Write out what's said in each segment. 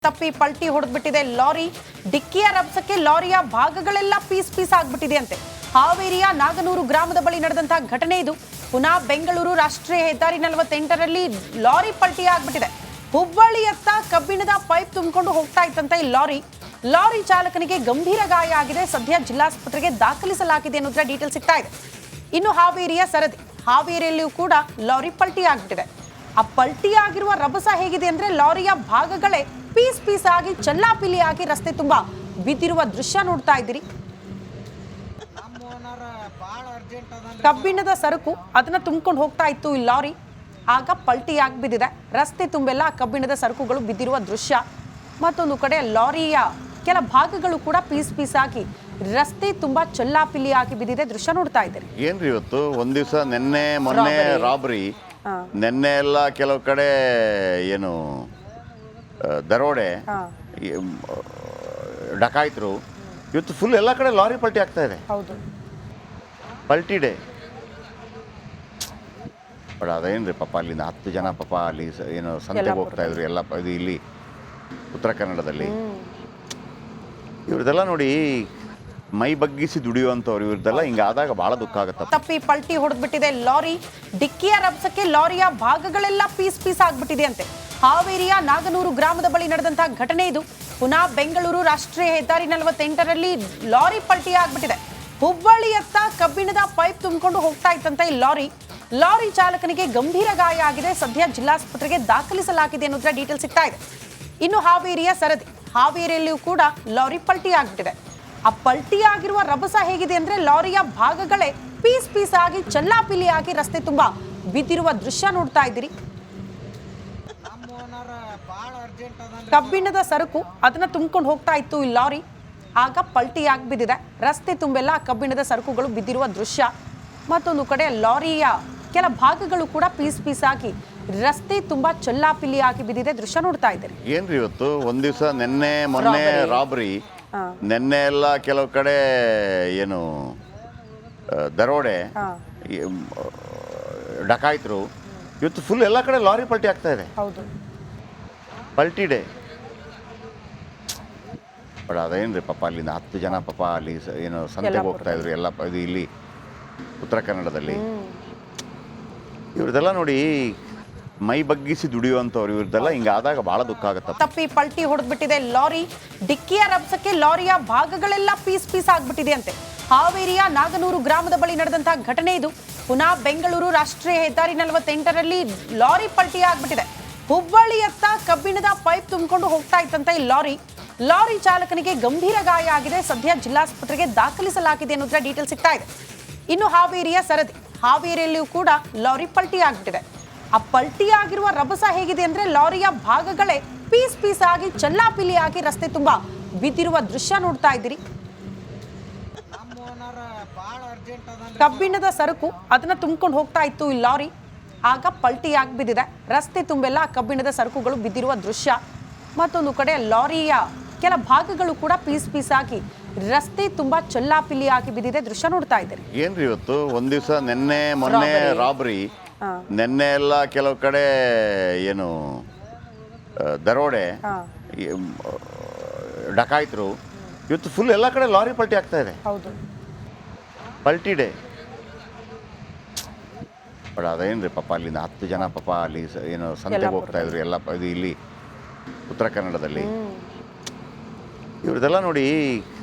ತಪ್ಪಿ ಪಲ್ಟಿ ಹೊಡೆದ್ಬಿಟ್ಟಿದೆ ಲಾರಿ. ಡಿಕ್ಕಿಯ ರಭಸಕ್ಕೆ ಲಾರಿಯ ಭಾಗಗಳೆಲ್ಲ piece piece ಆಗ್ಬಿಟ್ಟಿದೆ ಅಂತೆ. ಹಾವೇರಿಯ ನಾಗನೂರು ಗ್ರಾಮದ ಬಳಿ ನಡೆದಂತಹ ಘಟನೆ ಇದು. ಪುನಃ ಬೆಂಗಳೂರು ರಾಷ್ಟ್ರೀಯ ಹೆದ್ದಾರಿ 48ರಲ್ಲಿ ಲಾರಿ ಪಲ್ಟಿ ಆಗ್ಬಿಟ್ಟಿದೆ. ಹುಬ್ಬಳ್ಳಿಯತ್ತ ಕಬ್ಬಿಣದ ಪೈಪ್ ತುಂಬಿಕೊಂಡು ಹೋಗ್ತಾ ಇತ್ತಂತೆ ಈ ಲಾರಿ ಚಾಲಕನಿಗೆ ಗಂಭೀರ ಗಾಯ ಆಗಿದೆ. ಸದ್ಯ ಜಿಲ್ಲಾಸ್ಪತ್ರೆಗೆ ದಾಖಲಿಸಲಾಗಿದೆ ಅನ್ನೋದ್ರ ಡೀಟೇಲ್ ಸಿಗ್ತಾ ಇದೆ. ಇನ್ನು ಹಾವೇರಿಯ ಸರದಿ, ಹಾವೇರಿಯಲ್ಲಿಯೂ ಕೂಡ ಲಾರಿ ಪಲ್ಟಿ ಆಗ್ಬಿಟ್ಟಿದೆ. ಆ ಪಲ್ಟಿ ಆಗಿರುವ ರಭಸ ಹೇಗಿದೆ ಅಂದ್ರೆ ಲಾರಿಯ ಭಾಗಗಳೇ ಪೀಸ್ ಪೀಸ್ ಆಗಿ ಚಲ್ಲಾಪಿಲಿ ಆಗಿ ರಸ್ತೆ ತುಂಬಾ ಬಿದ್ದಿರುವ ದೃಶ್ಯ ನೋಡ್ತಾ ಇದ್ದೀರಿ. ಕಬ್ಬಿಣದ ಸರಕು ಅದನ್ನ ತುಂಬಿಕೊಂಡು ಹೋಗ್ತಾ ಇತ್ತು ಈ ಲಾರಿ. ಆಗ ಪಲ್ಟಿ ಆಗಿ ಬಿದ್ದಿದೆ. ರಸ್ತೆ ತುಂಬೆಲ್ಲ ಕಬ್ಬಿಣದ ಸರಕುಗಳು ಬಿದ್ದಿರುವ ದೃಶ್ಯ. ಮತ್ತೊಂದು ಕಡೆ ಲಾರಿಯ ಕೆಲ ಭಾಗಗಳು ಕೂಡ ಪೀಸ್ ಪೀಸ್ ಆಗಿ ರಸ್ತೆ ತುಂಬಾ ಚಲ್ಲಾಪಿಲಿ ಆಗಿ ಬಿದ್ದಿದೆ ದೃಶ್ಯ ನೋಡ್ತಾ ಇದ್ದೀರಿ. ಏನ್ರಿ ಇವತ್ತು ಒಂದ್ ದಿವಸ ಮೊನ್ನೆ ರಾಬರಿ, ನೆನ್ನೆ ಎಲ್ಲ ಕೆಲವು ಕಡೆ ಏನು ದರೋಡೆ, ಡಕಾಯಿತರು, ಇವತ್ತು ಫುಲ್ ಎಲ್ಲ ಕಡೆ ಲಾರಿ ಪಲ್ಟಿ ಆಗ್ತಾ ಇದೆ. ಹೌದು, ಪಲ್ಟಿ ಡೇ. ಬಟ್ ಅದೇನ್ರಿ ಪಾಪ ಅಲ್ಲಿಂದ 10 ಜನ ಪಾಪ ಅಲ್ಲಿ ಏನು ಸಂತೆಗೆ ಹೋಗ್ತಾ ಇದ್ರು ಎಲ್ಲ ಇದು ಇಲ್ಲಿ ಉತ್ತರ ಕನ್ನಡದಲ್ಲಿ. ಇವ್ರದೆಲ್ಲ ನೋಡಿ ಮೈ ಬಗ್ಗಿಸಿ ದುಡಿಯುವಂಥವ್ರು, ಇವ್ರದ್ದೆಲ್ಲ ಹಿಂಗಾದಾಗ ಬಹಳ ದುಃಖ ಆಗುತ್ತೆ. ತಪ್ಪಿ ಪಲ್ಟಿ ಹೊಡೆದ್ಬಿಟ್ಟಿದೆ ಲಾರಿ. ಡಿಕ್ಕಿಯ ರಭಸಕ್ಕೆ ಲಾರಿಯ ಭಾಗಗಳೆಲ್ಲ ಪೀಸ್ ಪೀಸ್ ಆಗ್ಬಿಟ್ಟಿದೆ ಅಂತೆ. ಹಾವೇರಿಯ ನಾಗನೂರು ಗ್ರಾಮದ ಬಳಿ ನಡೆದಂತಹ ಘಟನೆ ಇದು. ಪುನಃ ಬೆಂಗಳೂರು ರಾಷ್ಟ್ರೀಯ ಹೆದ್ದಾರಿ 48ರಲ್ಲಿ ಲಾರಿ ಪಲ್ಟಿ ಆಗ್ಬಿಟ್ಟಿದೆ. ಹುಬ್ಬಳ್ಳಿಯತ್ತ ಕಬ್ಬಿಣದ ಪೈಪ್ ತುಂಬಿಕೊಂಡು ಹೋಗ್ತಾ ಇತ್ತಂತೆ ಈ ಲಾರಿ ಚಾಲಕನಿಗೆ ಗಂಭೀರ ಗಾಯ ಆಗಿದೆ. ಸದ್ಯ ಜಿಲ್ಲಾಸ್ಪತ್ರೆಗೆ ದಾಖಲಿಸಲಾಗಿದೆ ಅನ್ನೋದ್ರ ಡೀಟೇಲ್ ಸಿಗ್ತಾ ಇದೆ. ಇನ್ನು ಹಾವೇರಿಯ ಸರದಿ, ಹಾವೇರಿಯಲ್ಲಿಯೂ ಕೂಡ ಲಾರಿ ಪಲ್ಟಿ ಆಗ್ಬಿಟ್ಟಿದೆ. ಆ ಪಲ್ಟಿ ಆಗಿರುವ ರಭಸ ಹೇಗಿದೆ ಅಂದ್ರೆ ಲಾರಿಯ ಭಾಗಗಳೇ ಪೀಸ್ ಪೀಸ್ ಆಗಿ ಚಲ್ಲಾಪಿಲಿ ಆಗಿ ರಸ್ತೆ ತುಂಬಾ ಬಿದ್ದಿರುವ ದೃಶ್ಯ ನೋಡ್ತಾ ಇದ್ದೀರಿ. ಕಬ್ಬಿಣದ ಸರಕು ಅದನ್ನ ತುಂಬಿಕೊಂಡು ಹೋಗ್ತಾ ಇತ್ತು ಈ ಲಾರಿ. ಆಗ ಪಲ್ಟಿ ಆಗಿ ಬಿದ್ದಿದೆ. ರಸ್ತೆ ತುಂಬೆಲ್ಲ ಕಬ್ಬಿಣದ ಸರಕುಗಳು ಬಿದ್ದಿರುವ ದೃಶ್ಯ. ಮತ್ತೊಂದು ಕಡೆ ಲಾರಿಯ ಕೆಲ ಭಾಗಗಳು ಕೂಡ ಪೀಸ್ ಪೀಸ್ ಆಗಿ ರಸ್ತೆ ತುಂಬಾ ಚಲ್ಲಾಪಿಲಿ ಆಗಿ ಬಿದ್ದಿದೆ ದೃಶ್ಯ ನೋಡ್ತಾ ಇದ್ದೀರಿ. ಏನ್ರಿ ಇವತ್ತು ಒಂದ್ ದಿವಸ ಮೊನ್ನೆ ರಾಬರಿ, ನೆನ್ನೆ ಎಲ್ಲ ಕೆಲವು ಕಡೆ ಏನು ದರೋಡೆ, ಡಕಾಯಿತರು, ಇವತ್ತು ಫುಲ್ ಎಲ್ಲ ಕಡೆ ಲಾರಿ ಪಲ್ಟಿ ಆಗ್ತಾ ಇದೆ. ಹೌದು, ಪಲ್ಟಿ ಡೇ. ಬಟ್ ಅದೇನ್ರಿ ಪಾಪ ಅಲ್ಲಿಂದ 10 ಜನ ಪಾಪ ಅಲ್ಲಿ ಏನು ಸಂತೆಗೆ ಹೋಗ್ತಾ ಇದ್ರು ಎಲ್ಲ ಇದು ಇಲ್ಲಿ ಉತ್ತರ ಕನ್ನಡದಲ್ಲಿ. ಇವ್ರದೆಲ್ಲ ನೋಡಿ ಮೈ ಬಗ್ಗಿಸಿ ದುಡಿಯುವಂಥವ್ರು, ಇವ್ರದ್ದೆಲ್ಲ ಹಿಂಗಾದಾಗ ಬಹಳ ದುಃಖ ಆಗುತ್ತೆ. ತಪ್ಪಿ ಪಲ್ಟಿ ಹೊಡೆದ್ಬಿಟ್ಟಿದೆ ಲಾರಿ. ಡಿಕ್ಕಿಯ ರಭಸಕ್ಕೆ ಲಾರಿಯ ಭಾಗಗಳೆಲ್ಲ ಪೀಸ್ ಪೀಸ್ ಆಗ್ಬಿಟ್ಟಿದೆ ಅಂತೆ. ಹಾವೇರಿಯ ನಾಗನೂರು ಗ್ರಾಮದ ಬಳಿ ನಡೆದಂತಹ ಘಟನೆ ಇದು. ಪುನಃ ಬೆಂಗಳೂರು ರಾಷ್ಟ್ರೀಯ ಹೆದ್ದಾರಿ 48ರಲ್ಲಿ ಲಾರಿ ಪಲ್ಟಿ ಆಗ್ಬಿಟ್ಟಿದೆ. ಹುಬ್ಬಳ್ಳಿಯತ್ತ ಕಬ್ಬಿಣದ ಪೈಪ್ ತುಂಬಿಕೊಂಡು ಹೋಗ್ತಾ ಇತ್ತಂತೆ ಈ ಲಾರಿ ಚಾಲಕನಿಗೆ ಗಂಭೀರ ಗಾಯ ಆಗಿದೆ. ಸದ್ಯ ಜಿಲ್ಲಾಸ್ಪತ್ರೆಗೆ ದಾಖಲಿಸಲಾಗಿದೆ ಅನ್ನೋದ್ರ ಡೀಟೇಲ್ ಸಿಗ್ತಾ ಇದೆ. ಇನ್ನು ಹಾವೇರಿಯ ಸರದಿ, ಹಾವೇರಿಯಲ್ಲಿಯೂ ಕೂಡ ಲಾರಿ ಪಲ್ಟಿ ಆಗ್ಬಿಟ್ಟಿದೆ. ಆ ಪಲ್ಟಿ ಆಗಿರುವ ರಭಸ ಹೇಗಿದೆ ಅಂದ್ರೆ ಲಾರಿಯ ಭಾಗಗಳೇ ಪೀಸ್ ಪೀಸ್ ಆಗಿ ಚಲ್ಲಾಪಿಲಿ ಆಗಿ ರಸ್ತೆ ತುಂಬಾ ಬಿದ್ದಿರುವ ದೃಶ್ಯ ನೋಡ್ತಾ ಇದ್ದೀರಿ. ಕಬ್ಬಿಣದ ಸರಕು ಅದನ್ನ ತುಂಬಿಕೊಂಡು ಹೋಗ್ತಾ ಇತ್ತು ಈ ಲಾರಿ. ಆಗ ಪಲ್ಟಿ ಆಗಿ ಬಿದ್ದಿದೆ. ರಸ್ತೆ ತುಂಬೆಲ್ಲ ಕಬ್ಬಿಣದ ಸರಕುಗಳು ಬಿದ್ದಿರುವ ದೃಶ್ಯ. ಮತ್ತೊಂದು ಕಡೆ ಲಾರಿಯ ಕೆಲ ಭಾಗಗಳು ಕೂಡ ಪೀಸ್ ಪೀಸ್ ಆಗಿ ರಸ್ತೆ ತುಂಬಾ ಚಲ್ಲಾಪಿಲಿ ಆಗಿ ಬಿದ್ದಿದೆ ದೃಶ್ಯ ನೋಡ್ತಾ ಇದ್ದೀರಿ. ಏನ್ರಿ ಇವತ್ತು ಒಂದ್ ದಿವಸ ಮೊನ್ನೆ ರಾಬರಿ, ನೆನ್ನೆ ಎಲ್ಲ ಕೆಲವು ಕಡೆ ಏನು ದರೋಡೆ, ಡಕಾಯಿತರು, ಇವತ್ತು ಫುಲ್ ಎಲ್ಲ ಕಡೆ ಲಾರಿ ಪಲ್ಟಿ ಆಗ್ತಾ ಇದೆ. ಹೌದು, ಪಲ್ಟಿ ಡೇ. ಬಟ್ ಅದೇನ್ರಿ ಪಾಪ ಅಲ್ಲಿಂದ 10 ಜನ ಪಾಪ ಅಲ್ಲಿ ಏನು ಸಂತೆಗೆ ಹೋಗ್ತಾ ಇದ್ರು ಎಲ್ಲ ಇದು ಇಲ್ಲಿ ಉತ್ತರ ಕನ್ನಡದಲ್ಲಿ. ಇವ್ರದೆಲ್ಲ ನೋಡಿ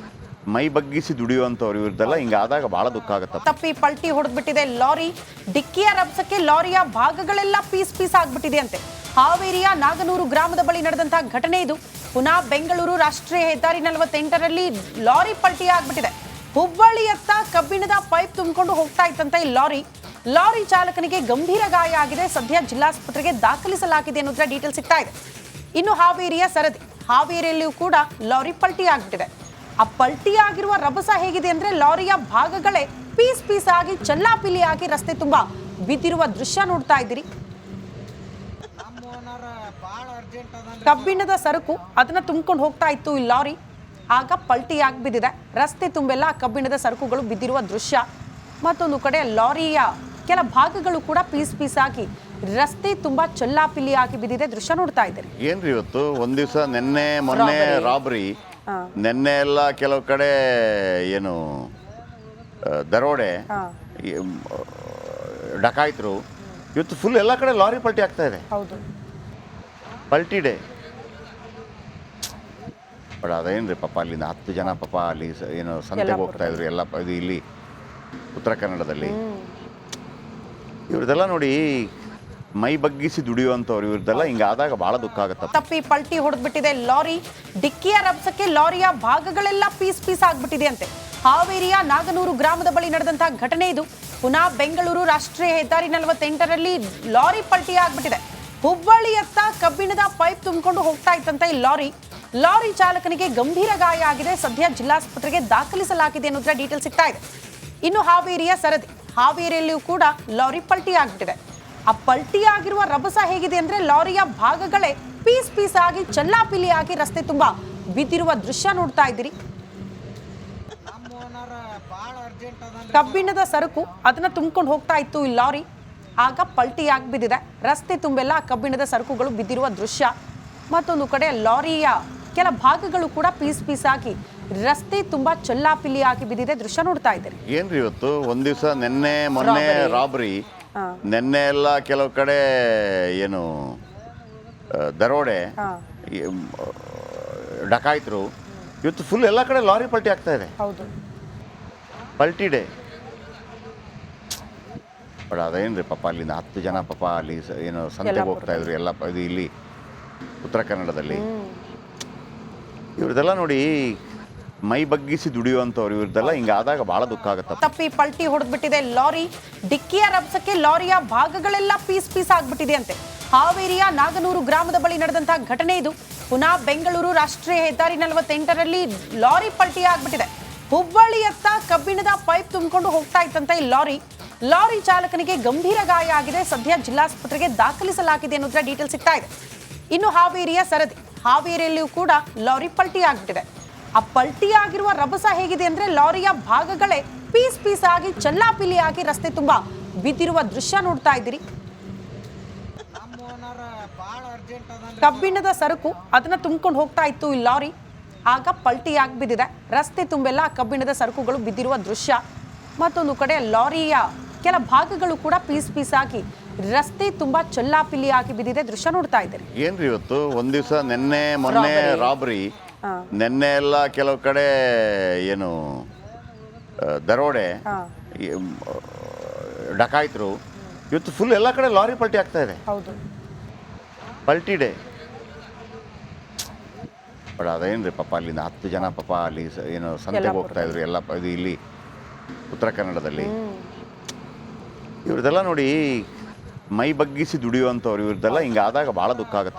ಮೈ ಬಗ್ಗಿಸಿ ದುಡಿಯುವಂಥವ್ರು, ಇವ್ರದ್ದೆಲ್ಲ ಹಿಂಗಾದಾಗ ಬಹಳ ದುಃಖ ಆಗುತ್ತೆ. ತಪ್ಪಿ ಪಲ್ಟಿ ಹೊಡೆದ್ಬಿಟ್ಟಿದೆ ಲಾರಿ. ಡಿಕ್ಕಿಯ ರಭಸಕ್ಕೆ ಲಾರಿಯ ಭಾಗಗಳೆಲ್ಲ ಪೀಸ್ ಪೀಸ್ ಆಗ್ಬಿಟ್ಟಿದೆ ಅಂತೆ. ಹಾವೇರಿಯ ನಾಗನೂರು ಗ್ರಾಮದ ಬಳಿ ನಡೆದಂತಹ ಘಟನೆ ಇದು. ಪುನಃ ಬೆಂಗಳೂರು ರಾಷ್ಟ್ರೀಯ ಹೆದ್ದಾರಿ 48ರಲ್ಲಿ ಲಾರಿ ಪಲ್ಟಿ ಆಗ್ಬಿಟ್ಟಿದೆ. ಹುಬ್ಬಳ್ಳಿಯತ್ತ ಕಬ್ಬಿಣದ ಪೈಪ್ ತುಂಬಿಕೊಂಡು ಹೋಗ್ತಾ ಇತ್ತಂತೆ ಈ ಲಾರಿ ಚಾಲಕನಿಗೆ ಗಂಭೀರ ಗಾಯ ಆಗಿದೆ. ಸದ್ಯ ಜಿಲ್ಲಾಸ್ಪತ್ರೆಗೆ ದಾಖಲಿಸಲಾಗಿದೆ ಅನ್ನೋದ್ರ ಡೀಟೇಲ್ ಸಿಗ್ತಾ ಇದೆ. ಇನ್ನು ಹಾವೇರಿಯ ಸರದಿ, ಹಾವೇರಿಯಲ್ಲಿಯೂ ಕೂಡ ಲಾರಿ ಪಲ್ಟಿ ಆಗ್ಬಿಟ್ಟಿದೆ. ಆ ಪಲ್ಟಿ ಆಗಿರುವ ರಭಸ ಹೇಗಿದೆ ಅಂದ್ರೆ ಲಾರಿಯ ಭಾಗಗಳೇ ಪೀಸ್ ಪೀಸ್ ಆಗಿ ಚಲ್ಲಾಪಿಲಿ ಆಗಿ ರಸ್ತೆ ತುಂಬಾ ಬಿದ್ದಿರುವ ದೃಶ್ಯ ನೋಡ್ತಾ ಇದ್ದೀರಿ. ಕಬ್ಬಿಣದ ಸರಕು ಅದನ್ನ ತುಂಬಿಕೊಂಡು ಹೋಗ್ತಾ ಇತ್ತು ಈ ಲಾರಿ. ಆಗ ಪಲ್ಟಿ ಆಗಿ ಬಿದ್ದಿದೆ. ರಸ್ತೆ ತುಂಬೆಲ್ಲ ಕಬ್ಬಿಣದ ಸರಕುಗಳು ಬಿದ್ದಿರುವ ದೃಶ್ಯ. ಮತ್ತೊಂದು ಕಡೆ ಲಾರಿಯ ಕೆಲ ಭಾಗಗಳು ಕೂಡ ಪೀಸ್ ಪೀಸ್ ಆಗಿ ರಸ್ತೆ ತುಂಬಾ ಚೆಲ್ಲಾಪಿಲ್ಲಿಯಾಗಿ ಬಿದ್ದಿದೆ. ದೃಶ್ಯ ನೋಡ್ತಾ ಇದ್ದೀರಿ. ಏನ್ರಿ ಇವತ್ತು ಒಂದ್ ದಿವಸ ನೆನ್ನೆ ಮೊನ್ನೆ ರಾಬ್ರಿ, ನೆನ್ನೆ ಎಲ್ಲ ಕೆಲವು ಕಡೆ ಏನು ದರೋಡೆ, ಡಕಾಯಿತರು. ಇವತ್ತು ಫುಲ್ ಎಲ್ಲ ಕಡೆ ಲಾರಿ ಪಲ್ಟಿ ಆಗ್ತಾ ಇದೆ. ಹೌದು, ಪಲ್ಟಿ ಡೇ. ಬಟ್ ಅದೇನ್ರಿ ಪಾಪ ಅಲ್ಲಿಂದ 10 ಜನ ಪಾಪ ಅಲ್ಲಿ ಏನು ಸಂತೆಗೆ ಹೋಗ್ತಾ ಇದ್ರು ಎಲ್ಲ ಇದು ಇಲ್ಲಿ ಉತ್ತರ ಕನ್ನಡದಲ್ಲಿ. ಇವ್ರದೆಲ್ಲ ನೋಡಿ ಮೈ ಬಗ್ಗಿಸಿ ದುಡಿಯುವಂಥವ್ರು, ಇವ್ರದ್ದೆಲ್ಲ ಹಿಂಗಾದಾಗ ಭಾಳ ದುಃಖ ಆಗುತ್ತೆ. ತಪ್ಪಿ ಪಲ್ಟಿ ಹೊಡೆದ್ಬಿಟ್ಟಿದೆ ಲಾರಿ. ಡಿಕ್ಕಿಯ ರಭಸಕ್ಕೆ ಲಾರಿಯ ಭಾಗಗಳೆಲ್ಲ ಪೀಸ್ ಪೀಸ್ ಆಗ್ಬಿಟ್ಟಿದೆ ಅಂತೆ. ಹಾವೇರಿಯ ನಾಗನೂರು ಗ್ರಾಮದ ಬಳಿ ನಡೆದಂತಹ ಘಟನೆ ಇದು. ಪುನಃ ಬೆಂಗಳೂರು ರಾಷ್ಟ್ರೀಯ ಹೆದ್ದಾರಿ 48ರಲ್ಲಿ ಲಾರಿ ಪಲ್ಟಿ ಆಗ್ಬಿಟ್ಟಿದೆ. ಹುಬ್ಬಳ್ಳಿಯತ್ತ ಕಬ್ಬಿಣದ ಪೈಪ್ ತುಂಬಿಕೊಂಡು ಹೋಗ್ತಾ ಇತ್ತಂತೆ ಈ ಲಾರಿ ಚಾಲಕನಿಗೆ ಗಂಭೀರ ಗಾಯ ಆಗಿದೆ. ಸದ್ಯ ಜಿಲ್ಲಾಸ್ಪತ್ರೆಗೆ ದಾಖಲಿಸಲಾಗಿದೆ ಅನ್ನೋದ್ರ ಡೀಟೇಲ್ ಸಿಗ್ತಾ ಇದೆ. ಇನ್ನು ಹಾವೇರಿಯ ಸರದಿ, ಹಾವೇರಿಯಲ್ಲಿಯೂ ಕೂಡ ಲಾರಿ ಪಲ್ಟಿ ಆಗ್ಬಿಟ್ಟಿದೆ. ಆ ಪಲ್ಟಿ ಆಗಿರುವ ರಭಸ ಹೇಗಿದೆ ಅಂದ್ರೆ ಲಾರಿಯ ಭಾಗಗಳೇ ಪೀಸ್ ಪೀಸ್ ಆಗಿ ಚೆಲ್ಲಾಪಿಲ್ಲಿ ಆಗಿ ರಸ್ತೆ ತುಂಬಾ ಬಿದ್ದಿರುವ ದೃಶ್ಯ ನೋಡ್ತಾ ಇದ್ದೀರಿ. ಕಬ್ಬಿಣದ ಸರಕು ಅದನ್ನ ತುಂಬಿಕೊಂಡು ಹೋಗ್ತಾ ಇತ್ತು ಈ ಲಾರಿ. ಆಗ ಪಲ್ಟಿ ಆಗಿ ಬಿದ್ದಿದೆ. ರಸ್ತೆ ತುಂಬೆಲ್ಲ ಕಬ್ಬಿಣದ ಸರಕುಗಳು ಬಿದ್ದಿರುವ ದೃಶ್ಯ. ಮತ್ತೊಂದು ಕಡೆ ಲಾರಿಯ ಕೆಲ ಭಾಗಗಳು ಕೂಡ ಪೀಸ್ ಪೀಸ್ ಆಗಿ ರಸ್ತೆ ತುಂಬಾ ಚೆಲ್ಲಾಪಿಲ್ಲಿ ಆಗಿ ಬಿದ್ದಿದೆ. ದೃಶ್ಯ ನೋಡ್ತಾ ಇದ್ದೀರಿ. ಏನ್ರಿ ಇವತ್ತು ಒಂದ್ ದಿವಸ ನೆನ್ನೆ ಮೊನ್ನೆ ರಾಬ್ರಿ, ನೆನ್ನೆ ಎಲ್ಲ ಕೆಲವು ಕಡೆ ಏನು ದರೋಡೆ, ಡಕಾಯಿತರು. ಇವತ್ತು ಫುಲ್ ಎಲ್ಲ ಕಡೆ ಲಾರಿ ಪಲ್ಟಿ ಆಗ್ತಾ ಇದೆ. ಹೌದು, ಪಲ್ಟಿ ಡೇ. ಬಟ್ ಅದೇನ್ರಿ ಪಾಪ ಅಲ್ಲಿಂದ 10 ಜನ ಪಾಪ ಅಲ್ಲಿ ಏನು ಸಂತೆಗೆ ಹೋಗ್ತಾ ಇದ್ರು ಎಲ್ಲ ಇದು ಇಲ್ಲಿ ಉತ್ತರ ಕನ್ನಡದಲ್ಲಿ. ಇವ್ರದೆಲ್ಲ ನೋಡಿ ಮೈ ಬಗ್ಗಿಸಿ ದುಡಿಯುವಂಥವ್ರು, ಇವ್ರದ್ದೆಲ್ಲ ಹಿಂಗಾದಾಗ ಭಾಳ ದುಃಖ ಆಗುತ್ತೆ. ತಪ್ಪಿ ಪಲ್ಟಿ ಹೊಡೆದ್ಬಿಟ್ಟಿದೆ ಲಾರಿ. ಡಿಕ್ಕಿಯ ರಭಸಕ್ಕೆ ಲಾರಿಯ ಭಾಗಗಳೆಲ್ಲ ಪೀಸ್ ಪೀಸ್ ಆಗ್ಬಿಟ್ಟಿದೆ ಅಂತೆ. ಹಾವೇರಿಯ ನಾಗನೂರು ಗ್ರಾಮದ ಬಳಿ ನಡೆದಂತಹ ಘಟನೆ ಇದು. ಪುನಃ ಬೆಂಗಳೂರು ರಾಷ್ಟ್ರೀಯ ಹೆದ್ದಾರಿ 48ರಲ್ಲಿ ಲಾರಿ ಪಲ್ಟಿ ಆಗ್ಬಿಟ್ಟಿದೆ. ಹುಬ್ಬಳ್ಳಿಯತ್ತ ಕಬ್ಬಿಣದ ಪೈಪ್ ತುಂಬಿಕೊಂಡು ಹೋಗ್ತಾ ಇತ್ತಂತೆ ಈ ಲಾರಿ ಚಾಲಕನಿಗೆ ಗಂಭೀರ ಗಾಯ ಆಗಿದೆ. ಸದ್ಯ ಜಿಲ್ಲಾಸ್ಪತ್ರೆಗೆ ದಾಖಲಿಸಲಾಗಿದೆ ಅನ್ನೋದ್ರ ಡೀಟೇಲ್ ಸಿಗ್ತಾ ಇದೆ. ಇನ್ನು ಹಾವೇರಿಯ ಸರದಿ, ಹಾವೇರಿಯಲ್ಲಿಯೂ ಕೂಡ ಲಾರಿ ಪಲ್ಟಿ ಆಗ್ಬಿಟ್ಟಿದೆ. ಆ ಪಲ್ಟಿ ಆಗಿರುವ ರಭಸ ಹೇಗಿದೆ ಅಂದ್ರೆ ಲಾರಿಯ ಭಾಗಗಳೇ ಪೀಸ್ ಪೀಸ್ ಆಗಿ ಚೆಲ್ಲಾಪಿಲ್ಲಿ ಆಗಿ ರಸ್ತೆ ತುಂಬಾ ಬಿದ್ದಿರುವ ದೃಶ್ಯ ನೋಡ್ತಾ ಇದ್ದೀರಿ. ಕಬ್ಬಿಣದ ಸರಕು ಅದನ್ನ ತುಂಬಿಕೊಂಡು ಹೋಗ್ತಾ ಇತ್ತು ಈ ಲಾರಿ. ಆಗ ಪಲ್ಟಿ ಆಗಿ ಬಿದ್ದಿದೆ. ರಸ್ತೆ ತುಂಬೆಲ್ಲ ಕಬ್ಬಿಣದ ಸರಕುಗಳು ಬಿದ್ದಿರುವ ದೃಶ್ಯ. ಮತ್ತೊಂದು ಕಡೆ ಲಾರಿಯ ಕೆಲ ಭಾಗಗಳು ಕೂಡ ಪೀಸ್ ಪೀಸ್ ಆಗಿ ರಸ್ತೆ ತುಂಬಾ ಚೆಲ್ಲಾಪಿಲ್ಲಿ ಆಗಿ ಬಿದ್ದಿದೆ. ದೃಶ್ಯ ನೋಡ್ತಾ ಇದ್ದೀರಿ. ಏನ್ರಿ ಇವತ್ತು ಒಂದ್ ದಿವಸ ನೆನ್ನೆ ಮೊನ್ನೆ ರಾಬ್ರಿ, ನೆನ್ನೆ ಎಲ್ಲ ಕೆಲವು ಕಡೆ ಏನು ದರೋಡೆ, ಡಕಾಯಿತರು. ಇವತ್ತು ಫುಲ್ ಎಲ್ಲ ಕಡೆ ಲಾರಿ ಪಲ್ಟಿ ಆಗ್ತಾ ಇದೆ. ಹೌದು, ಪಲ್ಟಿ ಡೇ. ಬಟ್ ಅದೇನ್ರಿ ಪಾಪ ಅಲ್ಲಿಂದ 10 ಜನ ಪಾಪ ಅಲ್ಲಿ ಏನು ಸಂತೆಗೆ ಹೋಗ್ತಾ ಇದ್ರು ಎಲ್ಲ ಇದು ಇಲ್ಲಿ ಉತ್ತರ ಕನ್ನಡದಲ್ಲಿ. ಇವ್ರದೆಲ್ಲ ನೋಡಿ ಮೈ ಬಗ್ಗಿಸಿ ದುಡಿಯುವಂಥವ್ರು, ಇವ್ರದ್ದೆಲ್ಲ ಹಿಂಗಾದಾಗ ಭಾಳ ದುಃಖ ಆಗುತ್ತೆ.